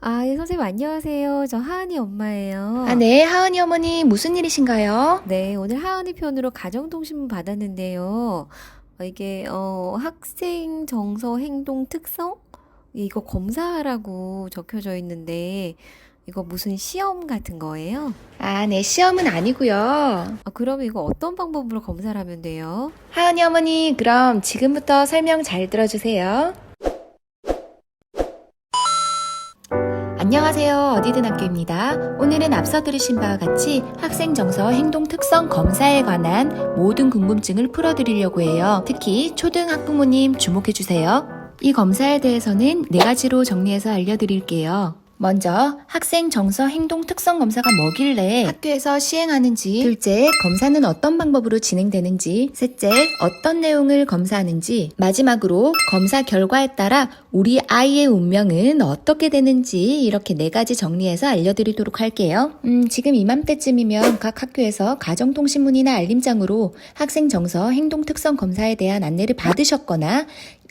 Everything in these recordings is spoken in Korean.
예, 선생님 안녕하세요. 저 하은이 엄마예요. 네, 하은이 어머니 무슨 일이신가요? 네, 오늘 하은이 편으로 가정통신문 받았는데요. 이게 학생 정서 행동 특성? 이거 검사하라고 적혀져 있는데 이거 무슨 시험 같은 거예요? 네, 시험은 아니고요. 그럼 이거 어떤 방법으로 검사를 하면 돼요? 하은이 어머니, 그럼 지금부터 설명 잘 들어주세요. 안녕하세요. 어디든 학교입니다. 오늘은 앞서 들으신 바와 같이 학생 정서 행동 특성 검사에 관한 모든 궁금증을 풀어드리려고 해요. 특히 초등 학부모님 주목해주세요. 이 검사에 대해서는 4가지로 정리해서 알려드릴게요. 먼저 학생 정서 행동 특성 검사가 뭐길래 학교에서 시행하는지, 둘째 검사는 어떤 방법으로 진행되는지, 셋째 어떤 내용을 검사하는지, 마지막으로 검사 결과에 따라 우리 아이의 운명은 어떻게 되는지 이렇게 4가지 정리해서 알려드리도록 할게요. 지금 이맘때쯤이면 각 학교에서 가정통신문이나 알림장으로 학생 정서 행동 특성 검사에 대한 안내를 받으셨거나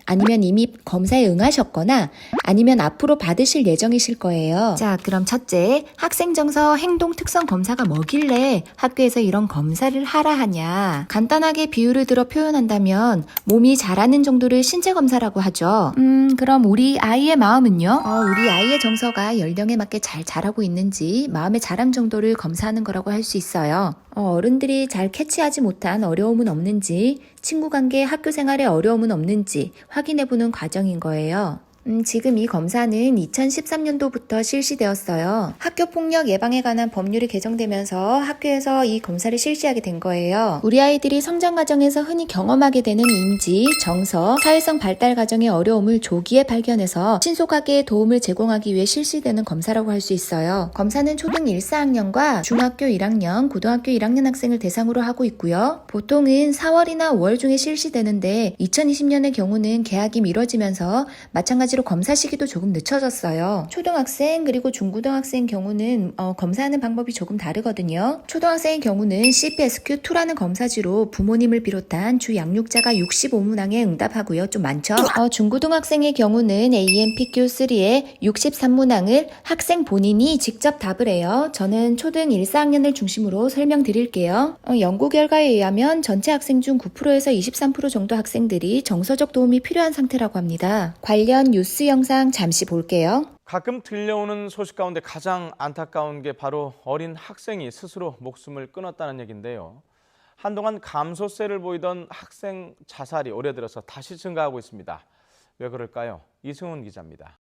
아니면 이미 검사에 응하셨거나 아니면 앞으로 받으실 예정이실 거예요. 자, 그럼 첫째, 학생 정서 행동 특성 검사가 뭐길래 학교에서 이런 검사를 하라 하냐. 간단하게 비유를 들어 표현한다면 몸이 자라는 정도를 신체 검사라고 하죠. 그럼 우리 아이의 마음은요? 우리 아이의 정서가 연령에 맞게 잘 자라고 있는지 마음의 자람 정도를 검사하는 거라고 할 수 있어요. 어른들이 잘 캐치하지 못한 어려움은 없는지, 친구 관계, 학교 생활에 어려움은 없는지 확인해보는 과정인 거예요. 지금 이 검사는 2013년도부터 실시되었어요. 학교폭력 예방에 관한 법률이 개정되면서 학교에서 이 검사를 실시하게 된 거예요. 우리 아이들이 성장 과정에서 흔히 경험하게 되는 인지, 정서, 사회성 발달 과정의 어려움을 조기에 발견해서 신속하게 도움을 제공하기 위해 실시되는 검사라고 할 수 있어요. 검사는 초등 1, 4학년과 중학교 1학년, 고등학교 1학년 학생을 대상으로 하고 있고요. 보통은 4월이나 5월 중에 실시되는데 2020년의 경우는 개학이 미뤄지면서 마찬가지로 검사 시기도 조금 늦춰졌어요. 초등학생 그리고 중고등학생 경우는 검사하는 방법이 조금 다르거든요. 초등학생의 경우는 CPSQ2라는 검사지로 부모님을 비롯한 주 양육자가 65문항에 응답하고요. 좀 많죠? 중고등학생의 경우는 AMPQ3에 63문항을 학생 본인이 직접 답을 해요. 저는 초등 1, 4학년을 중심으로 설명드릴게요. 연구 결과에 의하면 전체 학생 중 9%에서 23% 정도 학생들이 정서적 도움이 필요한 상태라고 합니다. 관련 뉴스 영상 잠시 볼게요. 가끔 들려오는 소식 가운데 가장 안타까운 게 바로 어린 학생이 스스로 목숨을 끊었다는 얘기인데요. 한동안 감소세를 보이던 학생 자살이 올해 들어서 다시 증가하고 있습니다. 왜 그럴까요? 이승훈 기자입니다.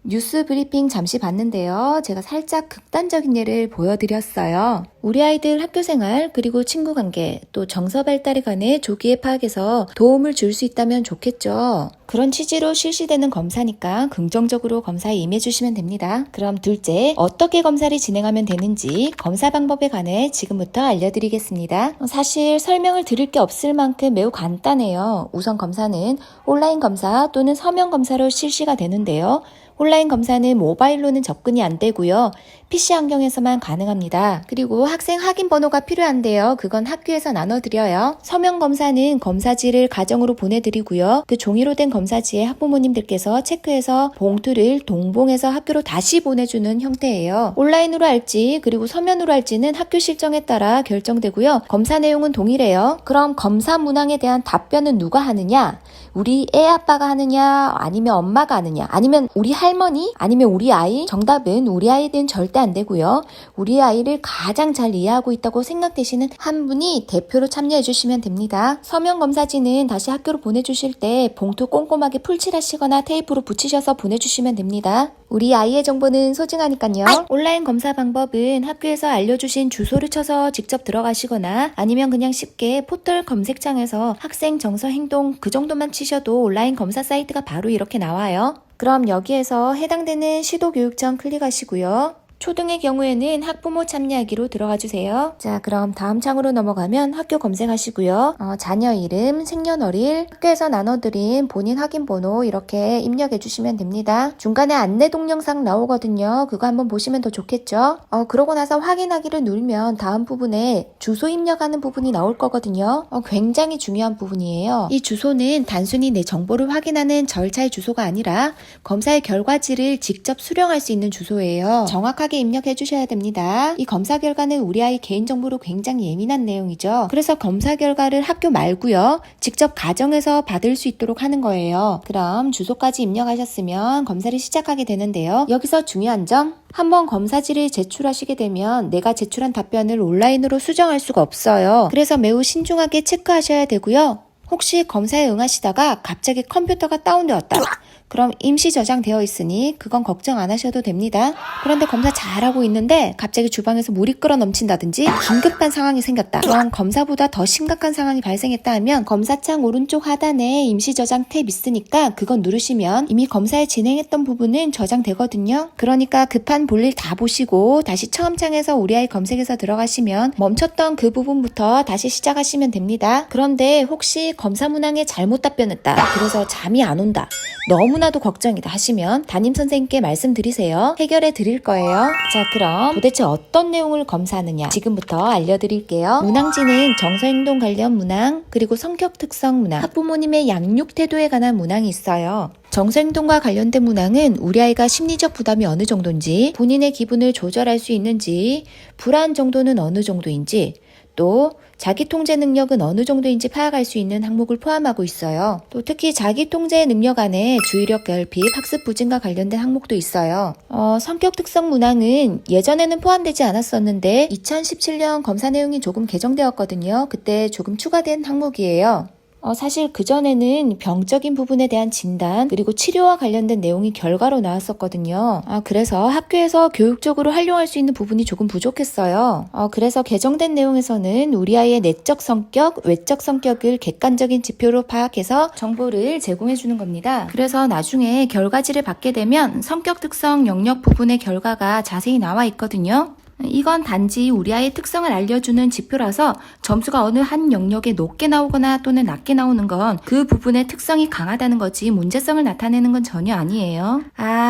뉴스 브리핑 잠시 봤는데요. 제가 살짝 극단적인 예를 보여드렸어요. 우리 아이들 학교 생활 그리고 친구 관계 또 정서 발달에 관해 조기에 파악해서 도움을 줄 수 있다면 좋겠죠. 그런 취지로 실시되는 검사니까 긍정적으로 검사에 임해주시면 됩니다. 그럼 둘째, 어떻게 검사를 진행하면 되는지 검사 방법에 관해 지금부터 알려드리겠습니다. 사실 설명을 드릴 게 없을 만큼 매우 간단해요. 우선 검사는 온라인 검사 또는 서면 검사로 실시가 되는데요. 온라인 검사는 모바일로는 접근이 안 되고요. PC 환경에서만 가능합니다. 그리고 학생 확인 번호가 필요한데요. 그건 학교에서 나눠드려요. 서면 검사는 검사지를 가정으로 보내드리고요. 그 종이로 된 검사지에 학부모님들께서 체크해서 봉투를 동봉해서 학교로 다시 보내주는 형태예요. 온라인으로 할지 그리고 서면으로 할지는 학교 실정에 따라 결정되고요. 검사 내용은 동일해요. 그럼 검사 문항에 대한 답변은 누가 하느냐? 우리 애 아빠가 하느냐? 아니면 엄마가 하느냐? 아니면 우리 할머니? 아니면 우리 아이? 정답은 우리 아이는 절대 안 되고요. 우리 아이를 가장 잘 이해하고 있다고 생각되시는 한 분이 대표로 참여해 주시면 됩니다. 서면 검사지는 다시 학교로 보내주실 때 봉투 꼼꼼하게 풀칠하시거나 테이프로 붙이셔서 보내주시면 됩니다. 우리 아이의 정보는 소중하니까요. 온라인 검사 방법은 학교에서 알려주신 주소를 쳐서 직접 들어가시거나 아니면 그냥 쉽게 포털 검색창에서 학생 정서 행동 그 정도만 치셔도 온라인 검사 사이트가 바로 이렇게 나와요. 그럼 여기에서 해당되는 시도교육청 클릭하시고요. 초등의 경우에는 학부모 참여하기로 들어가 주세요. 자, 그럼 다음 창으로 넘어가면 학교 검색하시고요. 자녀 이름, 생년월일, 학교에서 나눠드린 본인 확인번호 이렇게 입력해 주시면 됩니다. 중간에 안내 동영상 나오거든요. 그거 한번 보시면 더 좋겠죠? 그러고 나서 확인하기를 누르면 다음 부분에 주소 입력하는 부분이 나올 거거든요. 굉장히 중요한 부분이에요. 이 주소는 단순히 내 정보를 확인하는 절차의 주소가 아니라 검사의 결과지를 직접 수령할 수 있는 주소예요. 정확하게 입력해 주셔야 됩니다. 이 검사 결과는 우리 아이 개인정보로 굉장히 예민한 내용이죠. 그래서 검사 결과를 학교 말고요. 직접 가정에서 받을 수 있도록 하는 거예요. 그럼 주소까지 입력하셨으면 검사를 시작하게 되는데요. 여기서 중요한 점, 한번 검사지를 제출하시게 되면 내가 제출한 답변을 온라인으로 수정할 수가 없어요. 그래서 매우 신중하게 체크하셔야 되고요. 혹시 검사에 응하시다가 갑자기 컴퓨터가 다운되었다. 그럼 임시 저장되어 있으니 그건 걱정 안 하셔도 됩니다. 그런데 검사 잘하고 있는데 갑자기 주방에서 물이 끓어 넘친다든지 긴급한 상황이 생겼다. 또한 검사보다 더 심각한 상황이 발생했다 하면 검사창 오른쪽 하단에 임시 저장 탭 있으니까 그건 누르시면 이미 검사에 진행했던 부분은 저장되거든요. 그러니까 급한 볼일 다 보시고 다시 처음 창에서 우리 아이 검색에서 들어가시면 멈췄던 그 부분부터 다시 시작하시면 됩니다. 그런데 혹시 검사 문항에 잘못 답변했다. 그래서 잠이 안 온다. 너무나도 걱정이다 하시면 담임선생님께 말씀드리세요. 해결해 드릴 거예요. 자, 그럼 도대체 어떤 내용을 검사하느냐 지금부터 알려드릴게요. 문항지는 정서행동 관련 문항, 그리고 성격 특성 문항, 학부모님의 양육 태도에 관한 문항이 있어요. 정서행동과 관련된 문항은 우리 아이가 심리적 부담이 어느 정도인지, 본인의 기분을 조절할 수 있는지, 불안 정도는 어느 정도인지, 또 자기 통제 능력은 어느 정도인지 파악할 수 있는 항목을 포함하고 있어요. 또 특히 자기 통제 능력 안에 주의력 결핍, 학습 부진과 관련된 항목도 있어요. 성격 특성 문항은 예전에는 포함되지 않았었는데 2017년 검사 내용이 조금 개정되었거든요. 그때 조금 추가된 항목이에요. 사실 그전에는 병적인 부분에 대한 진단 그리고 치료와 관련된 내용이 결과로 나왔었거든요. 그래서 학교에서 교육적으로 활용할 수 있는 부분이 조금 부족했어요. 그래서 개정된 내용에서는 우리 아이의 내적 성격, 외적 성격을 객관적인 지표로 파악해서 정보를 제공해 주는 겁니다. 그래서 나중에 결과지를 받게 되면 성격 특성 영역 부분의 결과가 자세히 나와 있거든요. 이건 단지 우리 아이의 특성을 알려주는 지표라서 점수가 어느 한 영역에 높게 나오거나 또는 낮게 나오는 건 그 부분의 특성이 강하다는 거지 문제성을 나타내는 건 전혀 아니에요.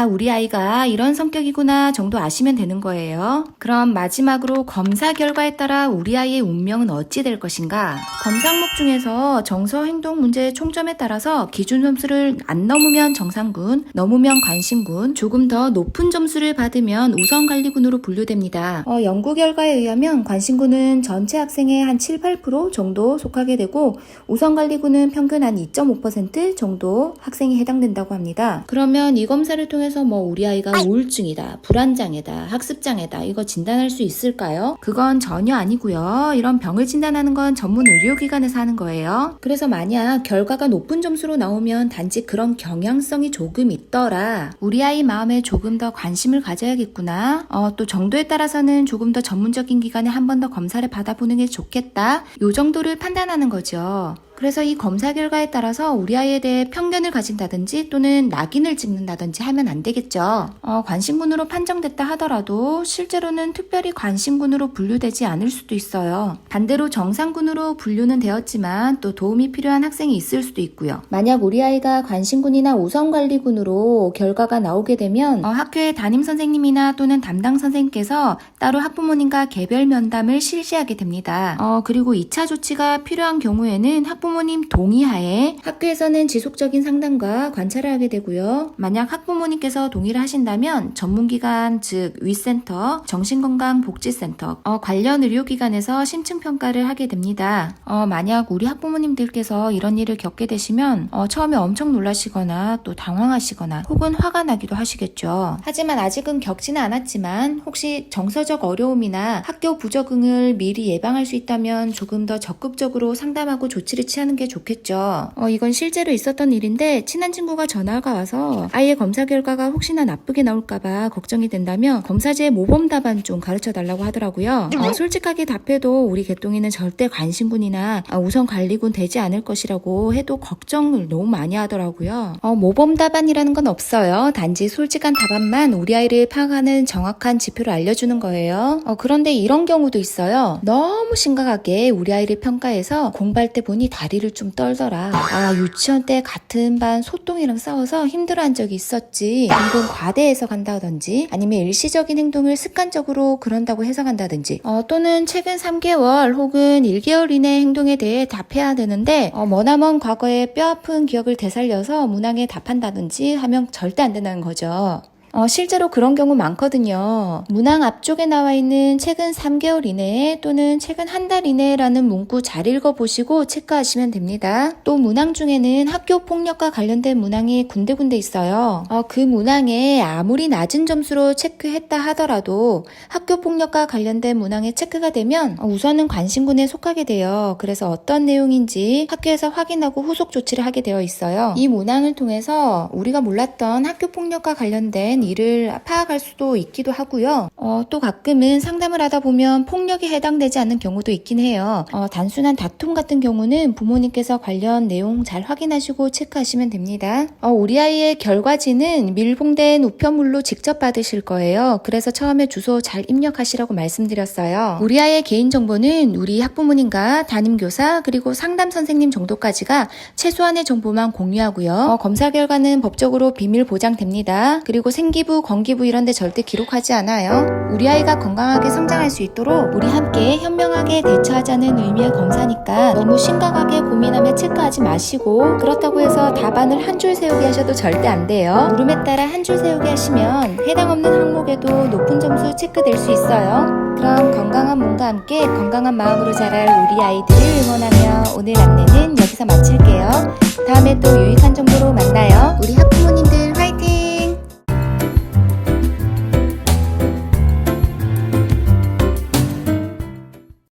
우리 아이가 이런 성격이구나 정도 아시면 되는 거예요. 그럼 마지막으로 검사 결과에 따라 우리 아이의 운명은 어찌 될 것인가? 검사 항목 중에서 정서 행동 문제의 총점에 따라서 기준 점수를 안 넘으면 정상군, 넘으면 관심군, 조금 더 높은 점수를 받으면 우선관리군으로 분류됩니다. 연구 결과에 의하면 관심군은 전체 학생의 한 7, 8% 정도 속하게 되고 우선관리군은 평균 한 2.5% 정도 학생이 해당된다고 합니다. 그러면 이 검사를 통해서 우리 아이가 우울증이다, 불안장애다, 학습장애다 이거 진단할 수 있을까요? 그건 전혀 아니고요. 이런 병을 진단하는 건 전문 의료기관에서 하는 거예요. 그래서 만약 결과가 높은 점수로 나오면 단지 그런 경향성이 조금 있더라. 우리 아이 마음에 조금 더 관심을 가져야겠구나. 또 정도에 따라서는 조금 더 전문적인 기관에 한 번 더 검사를 받아보는 게 좋겠다. 요 정도를 판단하는 거죠. 그래서 이 검사 결과에 따라서 우리 아이에 대해 편견을 가진다든지 또는 낙인을 찍는다든지 하면 안 되겠죠. 관심군으로 판정됐다 하더라도 실제로는 특별히 관심군으로 분류되지 않을 수도 있어요. 반대로 정상군으로 분류는 되었지만 또 도움이 필요한 학생이 있을 수도 있고요. 만약 우리 아이가 관심군이나 우선관리군으로 결과가 나오게 되면 학교의 담임선생님이나 또는 담당 선생님께서 따로 학부모님과 개별 면담을 실시하게 됩니다. 그리고 2차 조치가 필요한 경우에는 학부모님 동의하에 학교에서는 지속적인 상담과 관찰을 하게 되고요. 만약 학부모님께서 동의를 하신다면 전문기관 즉 위센터, 정신건강복지센터 관련 의료기관에서 심층평가를 하게 됩니다. 만약 우리 학부모님들께서 이런 일을 겪게 되시면 처음에 엄청 놀라시거나 또 당황하시거나 혹은 화가 나기도 하시겠죠. 하지만 아직은 겪지는 않았지만 혹시 정서적 어려움이나 학교 부적응을 미리 예방할 수 있다면 조금 더 적극적으로 상담하고 조치를 취하는 하는 게 좋겠죠. 이건 실제로 있었던 일인데 친한 친구가 전화가 와서 아이의 검사 결과가 혹시나 나쁘게 나올까봐 걱정이 된다며 검사지의 모범 답안 좀 가르쳐 달라고 하더라고요. 솔직하게 답해도 우리 개똥이는 절대 관심군이나 우선 관리군 되지 않을 것이라고 해도 걱정을 너무 많이 하더라고요. 모범 답안이라는 건 없어요. 단지 솔직한 답안만 우리 아이를 파악하는 정확한 지표를 알려주는 거예요. 그런데 이런 경우도 있어요. 너무 심각하게 우리 아이를 평가해서 공부할 때 보니 다리를 좀 떨더라. 유치원 때 같은 반 소똥이랑 싸워서 힘들어한 적이 있었지. 이건 과대 해석한다든지 아니면 일시적인 행동을 습관적으로 그런다고 해석한다든지 또는 최근 3개월 혹은 1개월 이내 행동에 대해 답해야 되는데 머나먼 과거의 뼈아픈 기억을 되살려서 문항에 답한다든지 하면 절대 안 된다는 거죠. 실제로 그런 경우 많거든요. 문항 앞쪽에 나와 있는 최근 3개월 이내에 또는 최근 한 달 이내라는 문구 잘 읽어보시고 체크하시면 됩니다. 또 문항 중에는 학교 폭력과 관련된 문항이 군데군데 있어요. 그 문항에 아무리 낮은 점수로 체크했다 하더라도 학교 폭력과 관련된 문항에 체크가 되면 우선은 관심군에 속하게 돼요. 그래서 어떤 내용인지 학교에서 확인하고 후속 조치를 하게 되어 있어요. 이 문항을 통해서 우리가 몰랐던 학교 폭력과 관련된 일을 파악할 수도 있기도 하고요. 또 가끔은 상담을 하다 보면 폭력에 해당되지 않는 경우도 있긴 해요. 단순한 다툼 같은 경우는 부모님께서 관련 내용 잘 확인하시고 체크하시면 됩니다. 우리 아이의 결과지는 밀봉된 우편물로 직접 받으실 거예요. 그래서 처음에 주소 잘 입력하시라고 말씀드렸어요. 우리 아이의 개인정보는 우리 학부모님과 담임교사 그리고 상담 선생님 정도까지가 최소한의 정보만 공유하고요. 검사 결과는 법적으로 비밀 보장됩니다. 그리고 생기부, 건기부 이런 데 절대 기록하지 않아요. 우리 아이가 건강하게 성장할 수 있도록 우리 함께 현명하게 대처하자는 의미의 검사니까 너무 심각하게 고민하며 체크하지 마시고 그렇다고 해서 답안을 한 줄 세우게 하셔도 절대 안 돼요. 물음에 따라 한 줄 세우게 하시면 해당 없는 항목에도 높은 점수 체크될 수 있어요. 그럼 건강한 몸과 함께 건강한 마음으로 자랄 우리 아이들을 응원하며 오늘 안내는 여기서 마칠게요. 다음에 또 유익한 정보로 만나요.